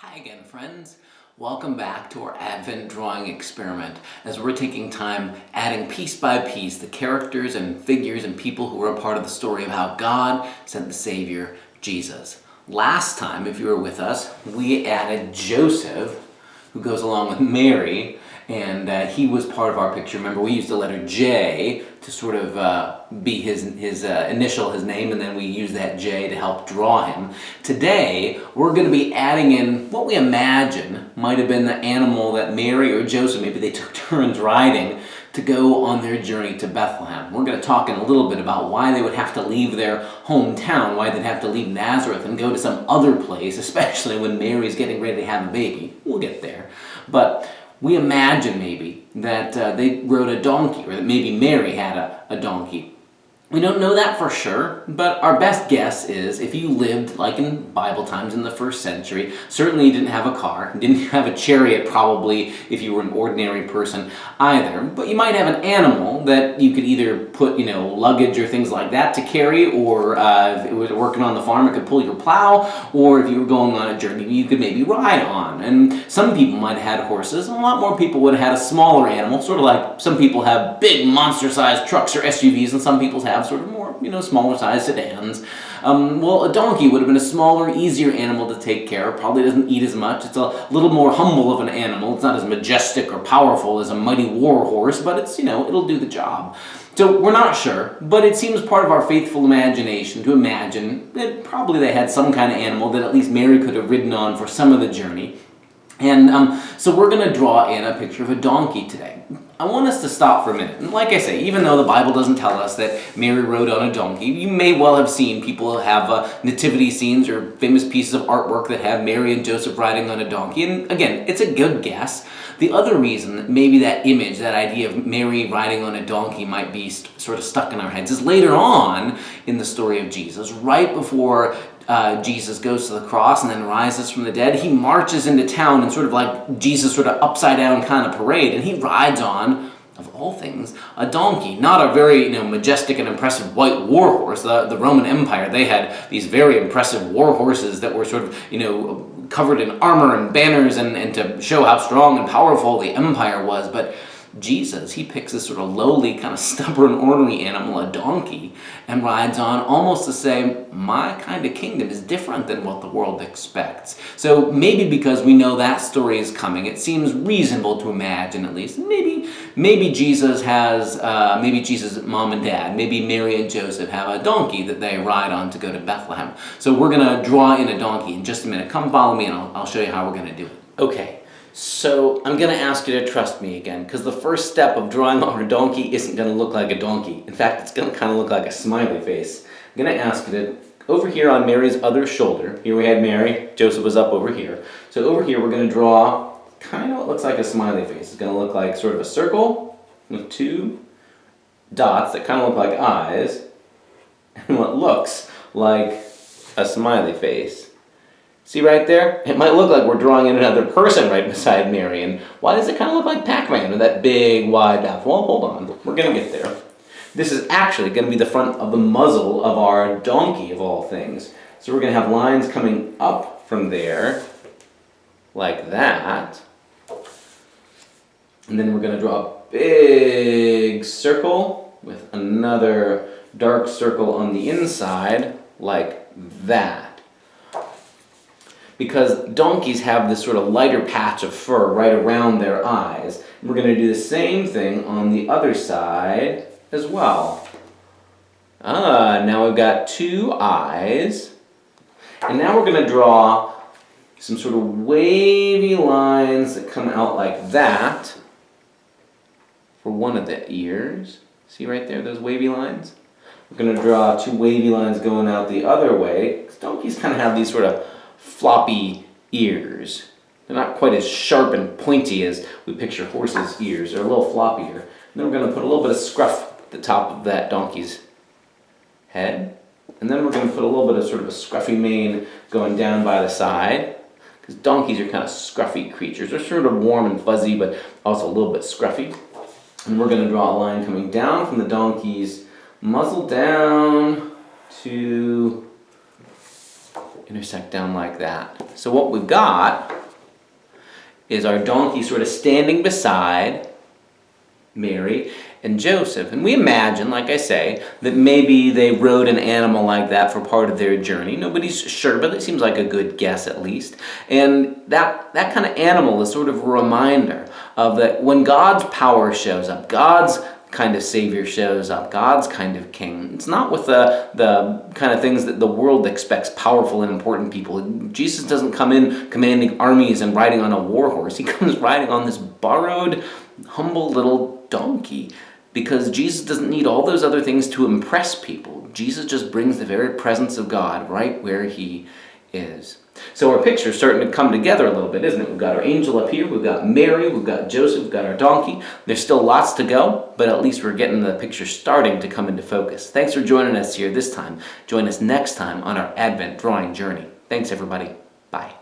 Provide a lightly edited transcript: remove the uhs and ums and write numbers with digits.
Hi again, friends. Welcome back to our Advent drawing experiment as we're taking time adding piece by piece the characters and figures and people who were a part of the story of how God sent the Savior, Jesus. Last time, if you were with us, we added Joseph, who goes along with Mary, and he was part of our picture. Remember, we used the letter J to sort of be his initial, his name, and then we used that J to help draw him. Today, we're going to be adding in what we imagine might have been the animal that Mary or Joseph, maybe they took turns riding to go on their journey to Bethlehem. We're going to talk in a little bit about why they would have to leave their hometown, why they'd have to leave Nazareth and go to some other place, especially when Mary's getting ready to have a baby. We'll get there. But we imagine maybe that they rode a donkey, or that maybe Mary had a donkey. We don't know that for sure, but our best guess is if you lived like in Bible times in the first century, certainly you didn't have a car, didn't have a chariot probably if you were an ordinary person either, but you might have an animal that you could either put, luggage or things like that to carry, or if it was working on the farm, it could pull your plow, or if you were going on a journey, you could maybe ride on. And some people might have had horses, and a lot more people would have had a smaller animal, sort of like some people have big monster-sized trucks or SUVs, and some people have sort of more, smaller sized sedans. Well, a donkey would have been a smaller, easier animal to take care of. Probably doesn't eat as much. It's a little more humble of an animal. It's not as majestic or powerful as a mighty war horse, but it's, it'll do the job. So we're not sure, but it seems part of our faithful imagination to imagine that probably they had some kind of animal that at least Mary could have ridden on for some of the journey. And so we're going to draw in a picture of a donkey today. I want us to stop for a minute. And like I say, even though the Bible doesn't tell us that Mary rode on a donkey, you may well have seen people have nativity scenes or famous pieces of artwork that have Mary and Joseph riding on a donkey. And again, it's a good guess. The other reason that maybe that image, that idea of Mary riding on a donkey might be sort of stuck in our heads is later on in the story of Jesus, right before Jesus goes to the cross and then rises from the dead, he marches into town in sort of like Jesus' sort of upside down kind of parade, and he rides on, of all things, a donkey. Not a very majestic and impressive white war horse. The Roman Empire, they had these very impressive war horses that were sort of covered in armor and banners and to show how strong and powerful the empire was. But Jesus, he picks this sort of lowly, kind of stubborn, ornery animal, a donkey, and rides on almost to say, my kind of kingdom is different than what the world expects. So maybe because we know that story is coming, it seems reasonable to imagine at least, maybe Jesus has, maybe Jesus' mom and dad, maybe Mary and Joseph have a donkey that they ride on to go to Bethlehem. So we're going to draw in a donkey in just a minute. Come follow me and I'll show you how we're going to do it. Okay. So I'm going to ask you to trust me again, because the first step of drawing on a donkey isn't going to look like a donkey. In fact, it's going to kind of look like a smiley face. I'm going to ask you to, over here on Mary's other shoulder, here we had Mary, Joseph was up over here. So over here we're going to draw kind of what looks like a smiley face. It's going to look like sort of a circle with two dots that kind of look like eyes, and what looks like a smiley face. See right there? It might look like we're drawing in another person right beside Mary. And why does it kind of look like Pac-Man with that big, wide mouth? Well, hold on. We're going to get there. This is actually going to be the front of the muzzle of our donkey, of all things. So we're going to have lines coming up from there, like that. And then we're going to draw a big circle with another dark circle on the inside, like that. Because donkeys have this sort of lighter patch of fur right around their eyes. We're going to do the same thing on the other side as well. Now we've got two eyes. And now we're going to draw some sort of wavy lines that come out like that for one of the ears. See right there, those wavy lines? We're going to draw two wavy lines going out the other way. Donkeys kind of have these sort of floppy ears. They're not quite as sharp and pointy as we picture horses' ears. They're a little floppier. And then we're going to put a little bit of scruff at the top of that donkey's head. And then we're going to put a little bit of sort of a scruffy mane going down by the side. Because donkeys are kind of scruffy creatures. They're sort of warm and fuzzy, but also a little bit scruffy. And we're going to draw a line coming down from the donkey's muzzle down to intersect down like that. So what we've got is our donkey sort of standing beside Mary and Joseph. And we imagine, like I say, that maybe they rode an animal like that for part of their journey. Nobody's sure, but it seems like a good guess at least. And that kind of animal is sort of a reminder of that when God's power shows up, God's kind of savior shows up, God's kind of king. It's not with the kind of things that the world expects powerful and important people. Jesus doesn't come in commanding armies and riding on a war horse. He comes riding on this borrowed, humble little donkey, because Jesus doesn't need all those other things to impress people. Jesus just brings the very presence of God right where he is. So our picture's starting to come together a little bit, isn't it? We've got our angel up here, we've got Mary, we've got Joseph, we've got our donkey. There's still lots to go, but at least we're getting the picture starting to come into focus. Thanks for joining us here this time. Join us next time on our Advent drawing journey. Thanks, everybody. Bye.